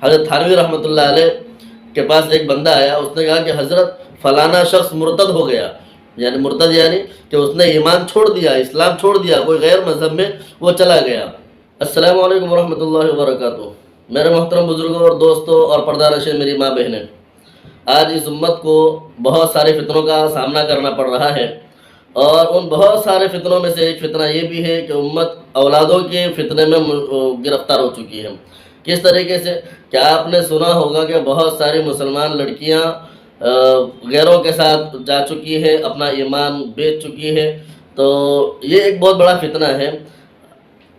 حضرت تھانوی رحمۃ اللہ علیہ کے پاس ایک بندہ آیا، اس نے کہا کہ حضرت فلانا شخص مرتد ہو گیا، یعنی مرتد یعنی کہ اس نے ایمان چھوڑ دیا، اسلام چھوڑ دیا، کوئی غیر مذہب میں وہ چلا گیا۔ السلام علیکم ورحمۃ اللہ وبرکاتہ۔ میرے محترم بزرگوں اور دوستوں اور پردہ نشین میری ماں بہنیں، آج اس امت کو بہت سارے فتنوں کا سامنا کرنا پڑ رہا ہے، اور ان بہت سارے فتنوں میں سے ایک فتنہ یہ بھی ہے کہ امت اولادوں کے فتنے میں گرفتار ہو چکی ہے۔ کس طریقے سے کہ آپ نے سنا ہوگا کہ بہت ساری مسلمان لڑکیاں غیروں کے ساتھ جا چکی ہے، اپنا ایمان بیچ چکی ہے۔ تو یہ ایک بہت بڑا فتنہ ہے۔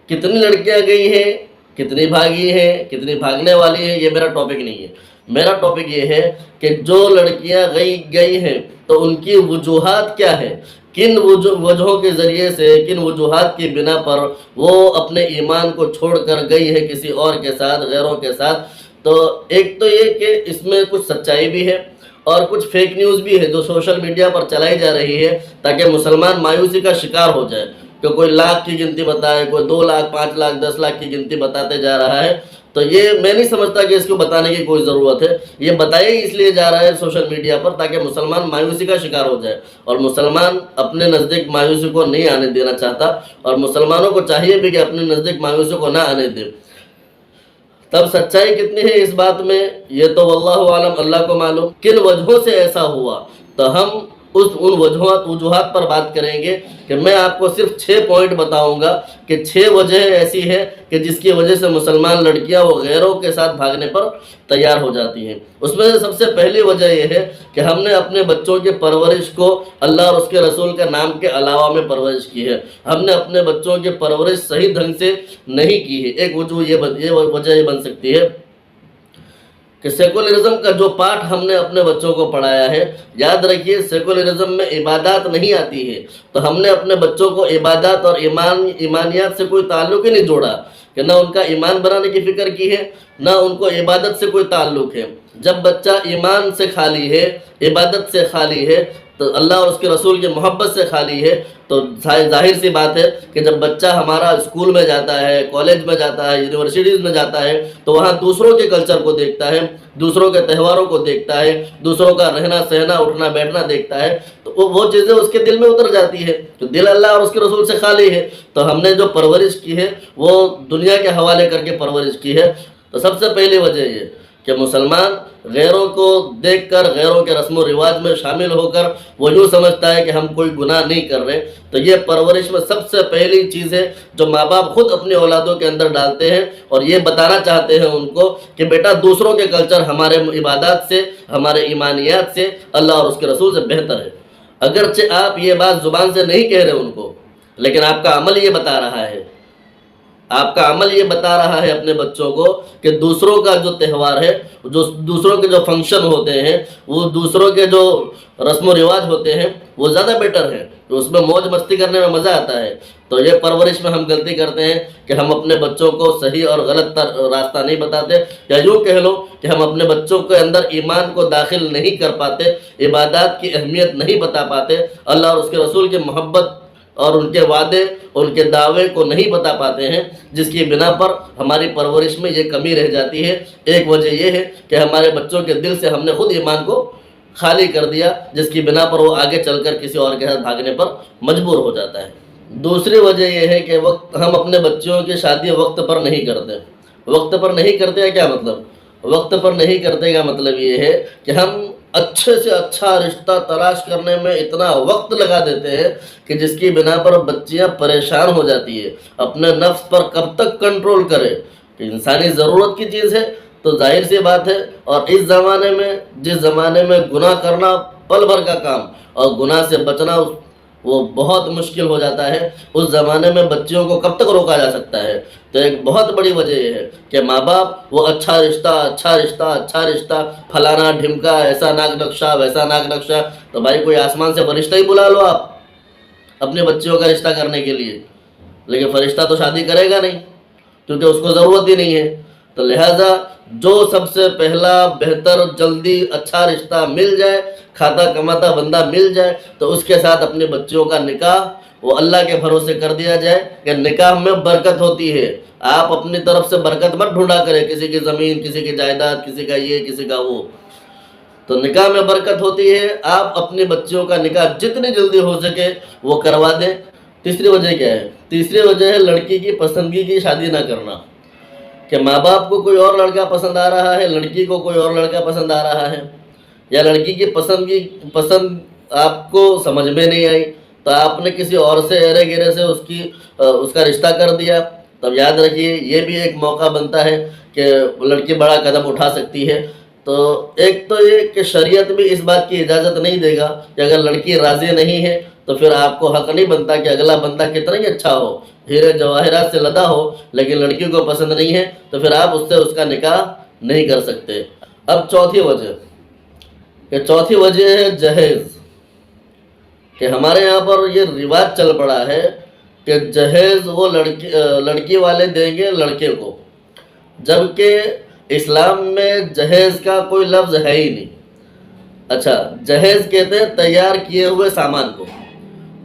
کتنی لڑکیاں گئی ہیں، کتنی بھاگی ہیں، کتنی بھاگنے والی ہیں، یہ میرا ٹاپک نہیں ہے۔ میرا ٹاپک یہ ہے کہ جو لڑکیاں گئی ہیں تو ان کی وجوہات کیا ہے، کن وجہوں کے ذریعے سے، کن وجوہات کی بنا پر وہ اپنے ایمان کو چھوڑ کر گئی ہے کسی اور کے ساتھ، غیروں کے ساتھ۔ تو ایک تو یہ کہ اس میں کچھ سچائی بھی ہے اور کچھ فیک نیوز بھی ہے جو سوشل میڈیا پر چلائی جا رہی ہے تاکہ مسلمان مایوسی کا شکار ہو جائے، کہ کوئی لاکھ کی گنتی بتائے، کوئی 2 لاکھ 5 لاکھ 10 لاکھ کی گنتی بتاتے جا رہا ہے۔ تو یہ میں نہیں سمجھتا کہ اس کو بتانے کی کوئی ضرورت ہے، یہ بتایا ہی اس لیے جا رہا ہے سوشل میڈیا پر تاکہ مسلمان مایوسی کا شکار ہو جائے، اور مسلمان اپنے نزدیک مایوسی کو نہیں آنے دینا چاہتا، اور مسلمانوں کو چاہیے بھی کہ اپنے نزدیک مایوسی کو نہ آنے دے۔ تب سچائی کتنی ہے اس بات میں یہ تو واللہ عالم، اللہ کو معلوم کن وجہوں سے ایسا ہوا۔ تو ہم ان وجوہات پر بات کریں گے کہ میں آپ کو صرف 6 پوائنٹ بتاؤں گا کہ 6 وجہ ایسی ہے کہ جس کی وجہ سے مسلمان لڑکیاں وہ غیروں کے ساتھ بھاگنے پر تیار ہو جاتی ہیں۔ اس میں سے سب سے پہلی وجہ یہ ہے کہ ہم نے اپنے بچوں کی پرورش کو اللہ اور اس کے رسول کے نام کے علاوہ میں پرورش کی ہے، ہم نے اپنے بچوں کی پرورش صحیح ڈھنگ سے نہیں کی ہے۔ ایک وجہ یہ بن سکتی ہے کہ سیکولرزم کا جو پارٹ ہم نے اپنے بچوں کو پڑھایا ہے، یاد رکھیے سیکولرزم میں عبادات نہیں آتی ہے، تو ہم نے اپنے بچوں کو عبادات اور ایمانیات سے کوئی تعلق ہی نہیں جوڑا، کہ نہ ان کا ایمان بنانے کی فکر کی ہے، نہ ان کو عبادت سے کوئی تعلق ہے۔ جب بچہ ایمان سے خالی ہے، عبادت سے خالی ہے، تو اللہ اور اس کے رسول کی محبت سے خالی ہے، تو ظاہر سی بات ہے کہ جب بچہ ہمارا اسکول میں جاتا ہے، کالج میں جاتا ہے، یونیورسٹیز میں جاتا ہے، تو وہاں دوسروں کے کلچر کو دیکھتا ہے، دوسروں کے تہواروں کو دیکھتا ہے، دوسروں کا رہنا سہنا اٹھنا بیٹھنا دیکھتا ہے، تو وہ چیزیں اس کے دل میں اتر جاتی ہے۔ تو دل اللہ اور اس کے رسول سے خالی ہے، تو ہم نے جو پرورش کی ہے وہ دنیا کے حوالے کر کے پرورش کی ہے۔ تو سب سے پہلی وجہ یہ کہ مسلمان غیروں کو دیکھ کر، غیروں کے رسم و رواج میں شامل ہو کر وہ یوں سمجھتا ہے کہ ہم کوئی گناہ نہیں کر رہے۔ تو یہ پرورش میں سب سے پہلی چیز ہے جو ماں باپ خود اپنی اولادوں کے اندر ڈالتے ہیں، اور یہ بتانا چاہتے ہیں ان کو کہ بیٹا دوسروں کے کلچر ہمارے عبادات سے، ہمارے ایمانیات سے، اللہ اور اس کے رسول سے بہتر ہے۔ اگرچہ آپ یہ بات زبان سے نہیں کہہ رہے ان کو، لیکن آپ کا عمل یہ بتا رہا ہے، آپ کا عمل یہ بتا رہا ہے اپنے بچوں کو کہ دوسروں کا جو تہوار ہے، جو دوسروں کے جو فنکشن ہوتے ہیں، وہ دوسروں کے جو رسم و رواج ہوتے ہیں وہ زیادہ بیٹر ہیں، تو اس میں موج مستی کرنے میں مزہ آتا ہے۔ تو یہ پرورش میں ہم غلطی کرتے ہیں کہ ہم اپنے بچوں کو صحیح اور غلط راستہ نہیں بتاتے، یا یوں کہہ لو کہ ہم اپنے بچوں کے اندر ایمان کو داخل نہیں کر پاتے، عبادات کی اہمیت نہیں بتا پاتے، اللہ اور اس کے رسول کی محبت اور ان کے وعدے، ان کے دعوے کو نہیں بتا پاتے ہیں، جس کی بنا پر ہماری پرورش میں یہ کمی رہ جاتی ہے۔ ایک وجہ یہ ہے کہ ہمارے بچوں کے دل سے ہم نے خود ایمان کو خالی کر دیا، جس کی بنا پر وہ آگے چل کر کسی اور کے ساتھ بھاگنے پر مجبور ہو جاتا ہے۔ دوسری وجہ یہ ہے کہ ہم اپنے بچوں کی شادی وقت پر نہیں کرتے۔ وقت پر نہیں کرتے ہیں کیا مطلب؟ وقت پر نہیں کرتے کا مطلب یہ ہے کہ ہم اچھے سے اچھا رشتہ تلاش کرنے میں اتنا وقت لگا دیتے ہیں کہ جس کی بنا پر بچیاں پریشان ہو جاتی ہے۔ اپنے نفس پر کب تک کنٹرول کرے؟ کہ انسانی ضرورت کی چیز ہے تو ظاہر سی بات ہے، اور اس زمانے میں، جس زمانے میں گناہ کرنا پل بھر کا کام اور گناہ سے بچنا وہ بہت مشکل ہو جاتا ہے، اس زمانے میں بچیوں کو کب تک روکا جا سکتا ہے؟ تو ایک بہت بڑی وجہ یہ ہے کہ ماں باپ وہ اچھا رشتہ اچھا رشتہ اچھا رشتہ، فلانا ڈھمکا، ایسا ناک نقشہ ویسا ناک نقشہ، تو بھائی کوئی آسمان سے فرشتہ ہی بلا لو آپ اپنے بچیوں کا رشتہ کرنے کے لیے، لیکن فرشتہ تو شادی کرے گا نہیں کیونکہ اس کو ضرورت ہی نہیں ہے۔ تو لہٰذا جو سب سے پہلا بہتر جلدی اچھا رشتہ مل جائے، کھاتا کماتا بندہ مل جائے، تو اس کے ساتھ اپنے بچوں کا نکاح وہ اللہ کے بھروسے کر دیا جائے کہ نکاح میں برکت ہوتی ہے. آپ اپنی طرف سے برکت مت ڈھونڈا کریں، کسی کی زمین، کسی کی جائیداد، کسی کا یہ، کسی کا وہ. تو نکاح میں برکت ہوتی ہے. آپ اپنے بچوں کا نکاح جتنی جلدی ہو سکے وہ کروا دیں. تیسری وجہ کیا ہے؟ تیسری وجہ ہے لڑکی کی پسندگی کی شادی نہ کرنا. کہ ماں باپ کو کوئی اور لڑکا پسند آ رہا ہے، لڑکی کو کوئی اور لڑکا پسند آ رہا ہے، یا لڑکی کی پسند آپ کو سمجھ میں نہیں آئی تو آپ نے کسی اور سے ایرے گیرے سے اس کا رشتہ کر دیا. تب یاد رکھیے یہ بھی ایک موقع بنتا ہے کہ لڑکی بڑا قدم اٹھا سکتی ہے. تو ایک تو یہ کہ شریعت بھی اس بات کی اجازت نہیں دے گا کہ اگر لڑکی راضی نہیں ہے تو پھر آپ کو حق نہیں بنتا کہ اگلا بندہ کتنا ہی اچھا ہو، ہیرے جواہرات سے لدا ہو، لیکن لڑکی کو پسند نہیں ہے تو پھر آپ اس سے اس کا نکاح نہیں کر سکتے. اب چوتھی وجہ ہے جہیز. کہ ہمارے یہاں پر یہ رواج چل پڑا ہے کہ جہیز وہ لڑکی والے دیں گے لڑکے کو، جبکہ اسلام میں جہیز کا کوئی لفظ ہے ہی نہیں. اچھا، جہیز کہتے ہیں تیار کیے ہوئے سامان کو.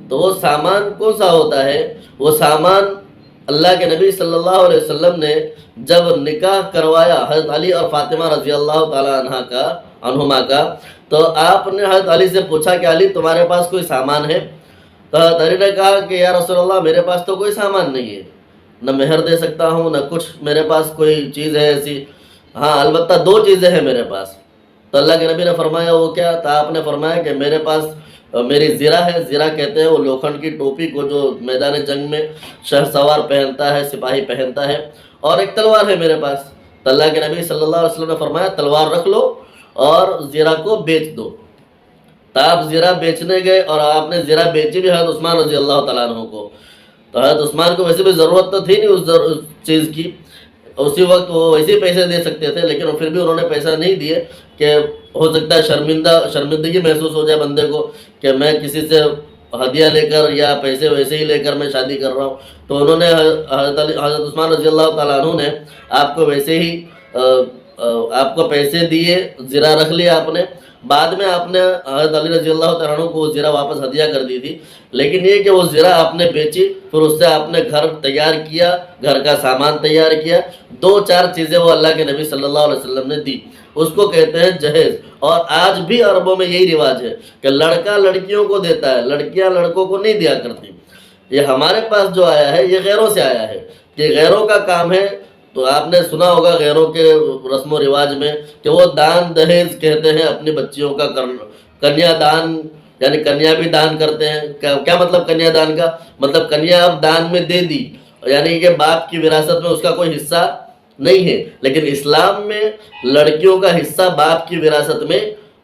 تو وہ سامان کون سا ہوتا ہے؟ وہ سامان اللہ کے نبی صلی اللہ علیہ وسلم نے جب نکاح کروایا حضرت علی اور فاطمہ رضی اللہ تعالیٰ عنہما کا، تو آپ نے حضرت علی سے پوچھا کہ علی تمہارے پاس کوئی سامان ہے؟ تو حضرت علی نے کہا کہ یا رسول اللہ میرے پاس تو کوئی سامان نہیں ہے، نہ مہر دے سکتا ہوں نہ کچھ میرے پاس کوئی چیز ہے ایسی. ہاں البتہ 2 چیزیں ہیں میرے پاس. تو اللہ کے نبی نے فرمایا وہ کیا؟ تو آپ نے فرمایا کہ میرے پاس میری زرہ ہے. زرہ کہتے ہیں وہ لوکھنڈ کی ٹوپی کو جو میدان جنگ میں شہ سوار پہنتا ہے، سپاہی پہنتا ہے، اور ایک تلوار ہے میرے پاس. تو اللہ کے نبی صلی اللہ علیہ وسلم نے فرمایا تلوار رکھ لو اور زرہ کو بیچ دو. تو آپ زرہ بیچنے گئے اور آپ نے زرہ بیچی بھی حضرت عثمان رضی اللہ تعالیٰ عنہ کو. تو حضرت عثمان کو ویسے بھی ضرورت تو تھی نہیں اس چیز کی، اسی وقت وہ ویسے پیسے دے سکتے تھے، لیکن پھر بھی انہوں نے پیسہ نہیں دیے کہ ہو سکتا ہے شرمندگی محسوس ہو جائے بندے کو کہ میں کسی سے ہدیہ لے کر یا پیسے ویسے ہی لے کر میں شادی کر رہا ہوں. تو انہوں نے حضرت عثمان رضی اللہ تعالیٰ عنہ نے آپ کو ویسے ہی آپ کو پیسے دیے، زرہ رکھ لیا آپ نے. بعد میں آپ نے حضرت علی رضی اللہ تعالیٰ عنہ کو وہ زرہ واپس ہدیہ کر دی تھی. لیکن یہ کہ وہ زرہ آپ نے بیچی، پھر اس سے آپ نے گھر تیار کیا، گھر کا سامان تیار کیا. 2-4 چیزیں وہ اللہ کے نبی صلی اللہ علیہ وسلم نے دی. اس کو کہتے ہیں جہیز. اور آج بھی عربوں میں یہی رواج ہے کہ لڑکا لڑکیوں کو دیتا ہے، لڑکیاں لڑکوں کو نہیں دیا کرتی. یہ ہمارے پاس جو آیا ہے یہ غیروں سے آیا ہے، یہ غیروں کا کام ہے. تو آپ نے سنا ہوگا غیروں کے رسم و رواج میں کہ وہ دان دہیز کہتے ہیں اپنی بچیوں کا کنیا دان، یعنی کنیا بھی دان کرتے ہیں. کیا مطلب کنیا دان کا؟ مطلب کنیا اب دان میں دے دی، یعنی کہ باپ کی وراثت میں اس کا کوئی حصہ نہیں ہے. لیکن اسلام میں لڑکیوں کا حصہ باپ کی وراثت میں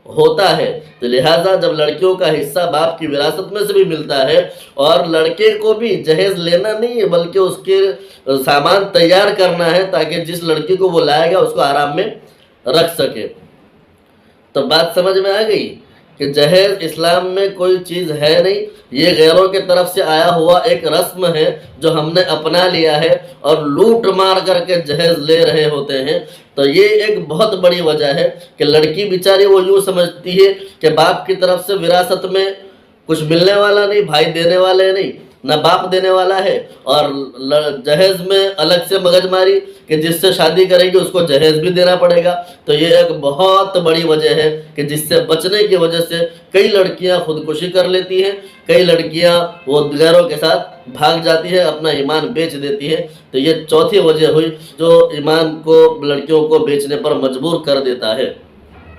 ہوتا ہے. تو لہٰذا جب لڑکیوں کا حصہ باپ کی وراثت میں سے بھی ملتا ہے، اور لڑکے کو بھی جہیز لینا نہیں ہے بلکہ اس کے سامان تیار کرنا ہے تاکہ جس لڑکی کو وہ لائے گا اس کو آرام میں رکھ سکے. تو بات سمجھ میں آ گئی کہ جہیز اسلام میں کوئی چیز ہے نہیں، یہ غیروں کی طرف سے آیا ہوا ایک رسم ہے جو ہم نے اپنا لیا ہے اور لوٹ مار کر کے جہیز لے رہے ہوتے ہیں. تو یہ ایک بہت بڑی وجہ ہے کہ لڑکی بیچاری وہ یوں سمجھتی ہے کہ باپ کی طرف سے وراثت میں کچھ ملنے والا نہیں، بھائی دینے والے نہیں، نہ باپ دینے والا ہے، اور جہیز میں الگ سے مگج ماری کہ جس سے شادی کرے گی اس کو جہیز بھی دینا پڑے گا. تو یہ ایک بہت بڑی وجہ ہے کہ جس سے بچنے کی وجہ سے کئی لڑکیاں خودکشی کر لیتی ہیں، کئی لڑکیاں وہ غیروں کے ساتھ بھاگ جاتی ہے، اپنا ایمان بیچ دیتی ہے. تو یہ چوتھی وجہ ہوئی جو ایمان کو لڑکیوں کو بیچنے پر مجبور کر دیتا ہے.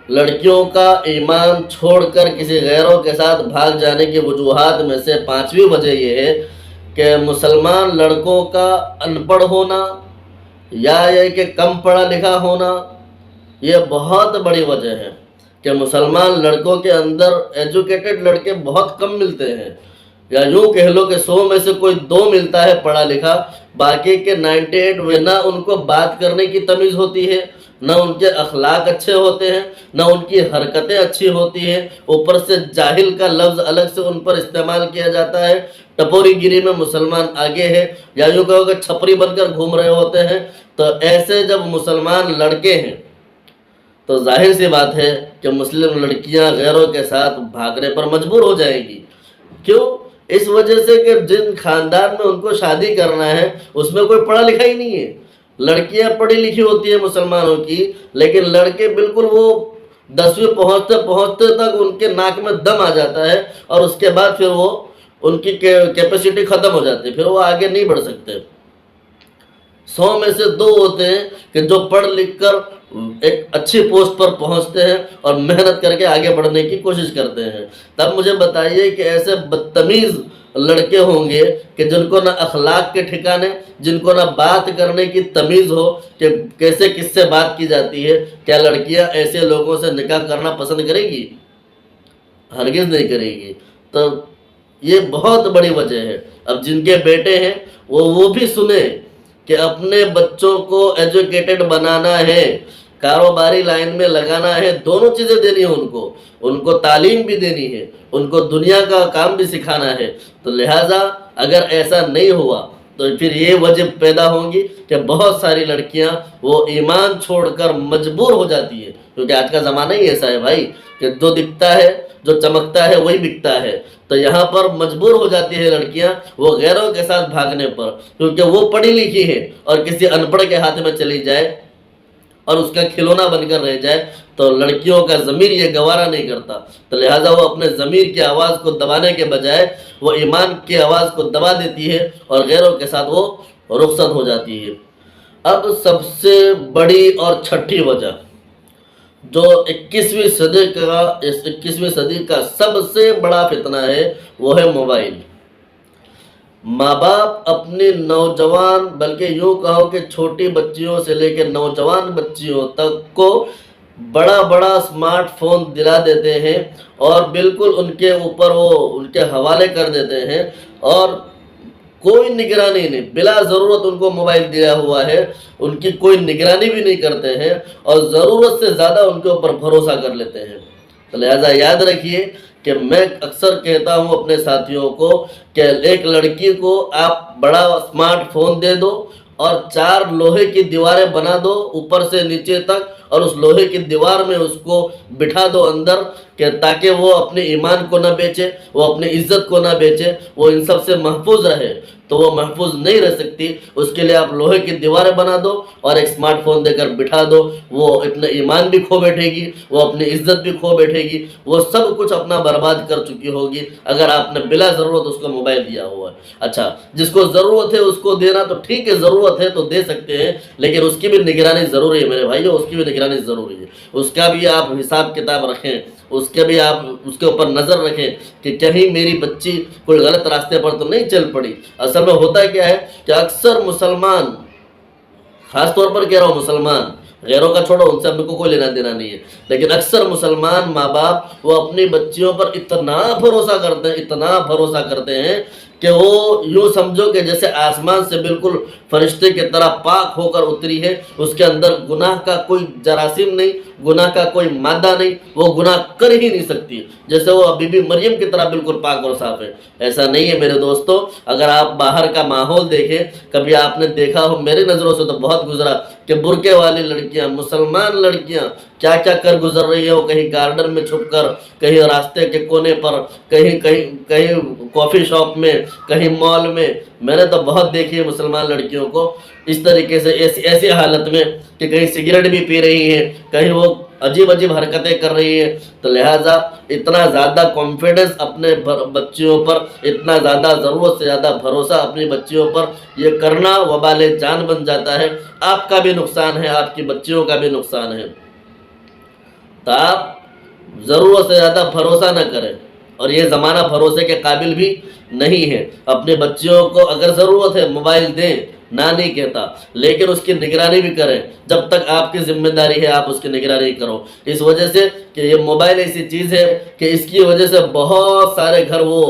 لڑکیوں کا ایمان چھوڑ کر کسی غیروں کے ساتھ بھاگ جانے کی وجوہات میں سے 5ویں وجہ یہ ہے کہ مسلمان لڑکوں کا ان پڑھ ہونا یا یہ کہ کم پڑھا لکھا ہونا، یہ بہت بڑی وجہ ہے کہ مسلمان لڑکوں کے اندر ایجوکیٹڈ لڑکے بہت کم ملتے ہیں، یا یوں کہہ لو کہ 100 میں سے کوئی 2 ملتا ہے پڑھا لکھا، باقی کے 98 میں نہ ان کو بات کرنے کی تمیز ہوتی ہے، نہ ان کے اخلاق اچھے ہوتے ہیں، نہ ان کی حرکتیں اچھی ہوتی ہیں، اوپر سے جاہل کا لفظ الگ سے ان پر استعمال کیا جاتا ہے. ٹپوری گیری میں مسلمان آگے ہے، یا یوں کہو کہ چھپری بن کر گھوم رہے ہوتے ہیں. تو ایسے جب مسلمان لڑکے ہیں تو ظاہر سی بات ہے کہ مسلم لڑکیاں غیروں کے ساتھ بھاگنے پر مجبور ہو جائیں گی. کیوں؟ اس وجہ سے کہ جن خاندان میں ان کو شادی کرنا ہے اس میں کوئی پڑھا لکھا ہی نہیں ہے. لڑکیاں پڑھی لکھی ہوتی ہیں مسلمانوں کی، لیکن لڑکے بالکل وہ 10ویں پہنچتے پہنچتے تک ان کے ناک میں دم آ جاتا ہے، اور اس کے بعد پھر وہ ان کی کیپیسٹی ختم ہو جاتی ہے، پھر وہ آگے نہیں بڑھ سکتے. 100 میں سے 2 ہوتے ہیں کہ جو پڑھ لکھ کر ایک اچھی پوسٹ پر پہنچتے ہیں اور محنت کر کے آگے بڑھنے کی کوشش کرتے ہیں. تب مجھے بتائیے کہ ایسے بدتمیز لڑکے ہوں گے کہ جن کو نہ اخلاق کے ٹھکانے، جن کو نہ بات کرنے کی تمیز ہو کہ کیسے کس سے بات کی جاتی ہے، کیا لڑکیاں ایسے لوگوں سے نکاح کرنا پسند کرے گی؟ ہرگز نہیں کرے گی. تو یہ بہت بڑی وجہ ہے. اب جن کے بیٹے ہیں وہ بھی سنیں کہ اپنے بچوں کو ایجوکیٹڈ بنانا ہے، کاروباری لائن میں لگانا ہے، دونوں چیزیں دینی ہیں ان کو تعلیم بھی دینی ہے، ان کو دنیا کا کام بھی سکھانا ہے. تو لہٰذا اگر ایسا نہیں ہوا تو پھر یہ وجہ پیدا ہوں گی کہ بہت ساری لڑکیاں وہ ایمان چھوڑ کر مجبور ہو جاتی ہے، کیونکہ آج کا زمانہ ہی ایسا ہے بھائی کہ جو دکھتا ہے، جو چمکتا ہے وہی بکتا ہے. تو یہاں پر مجبور ہو جاتی ہے لڑکیاں وہ غیروں کے ساتھ بھاگنے پر، کیونکہ وہ پڑھی لکھی ہے اور کسی ان پڑھ کے ہاتھ میں چلی جائے اور اس کا کھلونا بن کر رہ جائے تو لڑکیوں کا ضمیر یہ گوارا نہیں کرتا. تو لہٰذا وہ اپنے ضمیر کی آواز کو دبانے کے بجائے وہ ایمان کی آواز کو دبا دیتی ہے اور غیروں کے ساتھ وہ رخصت ہو جاتی ہے. اب سب سے بڑی اور چھٹی وجہ جو 21ویں صدی کا سب سے بڑا فتنہ ہے وہ ہے موبائل. ماں باپ اپنی نوجوان، بلکہ یوں کہو کہ چھوٹی بچیوں سے لے کے نوجوان بچیوں تک کو بڑا بڑا اسمارٹ فون دلا دیتے ہیں اور بالکل ان کے اوپر وہ ان کے حوالے کر دیتے ہیں، اور کوئی نگرانی نہیں، بلا ضرورت ان کو موبائل دیا ہوا ہے، ان کی کوئی نگرانی بھی نہیں کرتے ہیں اور ضرورت سے زیادہ ان کے اوپر بھروسہ کر لیتے ہیں. تو لہٰذا یاد رکھیے کہ میں اکثر کہتا ہوں اپنے ساتھیوں کو کہ ایک لڑکی کو آپ بڑا اسمارٹ فون دے دو اور 4 لوہے کی دیواریں بنا دو اوپر سے نیچے تک، اور اس لوہے کی دیوار میں اس کو بٹھا دو اندر، کہ تاکہ وہ اپنے ایمان کو نہ بیچے، وہ اپنی عزت کو نہ بیچے، وہ ان سب سے محفوظ رہے. تو وہ محفوظ نہیں رہ سکتی. اس کے لیے آپ لوہے کی دیواریں بنا دو اور ایک اسمارٹ فون دے کر بٹھا دو، وہ اپنا ایمان بھی کھو بیٹھے گی، وہ اپنی عزت بھی کھو بیٹھے گی، وہ سب کچھ اپنا برباد کر چکی ہوگی اگر آپ نے بلا ضرورت اس کو موبائل دیا ہوا ہے. اچھا، جس کو ضرورت ہے اس کو دینا تو ٹھیک ہے، ضرورت ہے تو دے سکتے ہیں، لیکن اس کی بھی نگرانی ضروری ہے میرے بھائیو، اس کی بھی نگرانی ضروری ہے. اس کا بھی آپ حساب کتاب رکھیں، اس کے بھی آپ اس کے اوپر نظر رکھیں کہ کہیں میری بچی کوئی غلط راستے پر تو نہیں چل پڑی. اصل میں ہوتا کیا ہے کہ اکثر مسلمان، خاص طور پر کہہ رہا ہوں مسلمان، غیروں کا چھوڑو، ان سے ہم کو کوئی لینا دینا نہیں ہے، لیکن اکثر مسلمان ماں باپ وہ اپنی بچیوں پر اتنا بھروسہ کرتے ہیں کہ وہ یوں سمجھو کہ جیسے آسمان سے بالکل فرشتے کی طرح پاک ہو کر اتری ہے، اس کے اندر گناہ کا کوئی جراثیم نہیں، گناہ کا کوئی مادہ نہیں، وہ گناہ کر ہی نہیں سکتی، جیسے وہ بی بی مریم کی طرح بالکل پاک اور صاف ہے. ایسا نہیں ہے میرے دوستو. اگر آپ باہر کا ماحول دیکھیں، کبھی آپ نے دیکھا ہو، میری نظروں سے تو بہت گزرا کہ برقعے والی لڑکیاں، مسلمان لڑکیاں کیا کیا کر گزر رہی ہے، وہ کہیں گارڈن میں چھپ کر، کہیں راستے کے کونے پر، کہیں کافی شاپ میں، کہیں مال میں. میں نے تو بہت دیکھی ہے مسلمان لڑکیوں کو اس طریقے سے، ایسی حالت میں کہ کہیں سگریٹ بھی پی رہی ہیں، کہیں وہ عجیب حرکتیں کر رہی ہیں. تو لہٰذا اتنا زیادہ کانفیڈنس اپنے بچیوں پر، اتنا زیادہ ضرورت سے زیادہ بھروسہ اپنی بچیوں پر یہ کرنا وبال جان بن جاتا ہے. آپ کا بھی نقصان ہے، آپ کی بچیوں کا بھی نقصان ہے. تو آپ ضرورت سے زیادہ بھروسہ نہ کریں، اور یہ زمانہ بھروسے کے قابل بھی نہیں ہے. اپنے بچیوں کو اگر ضرورت ہے موبائل دیں، نہ نہیں کہتا، لیکن اس کی نگرانی بھی کریں. جب تک آپ کی ذمہ داری ہے آپ اس کی نگرانی کرو، اس وجہ سے کہ یہ موبائل ایسی چیز ہے کہ اس کی وجہ سے بہت سارے گھر وہ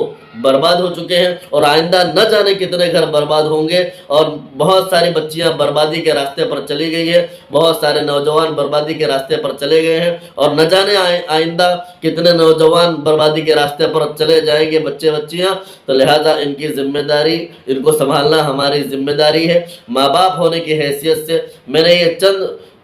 برباد ہو چکے ہیں، اور آئندہ نہ جانے کتنے گھر برباد ہوں گے، اور بہت ساری بچیاں بربادی کے راستے پر چلی گئی ہیں، بہت سارے نوجوان بربادی کے راستے پر چلے گئے ہیں، اور نہ جانے آئندہ کتنے نوجوان بربادی کے راستے پر چلے جائیں گے، بچے بچیاں. تو لہٰذا ان کی ذمہ داری، ان کو سنبھالنا ہماری ذمہ داری ہے. ماں باپ ہونے کی حیثیت سے میں نے یہ چند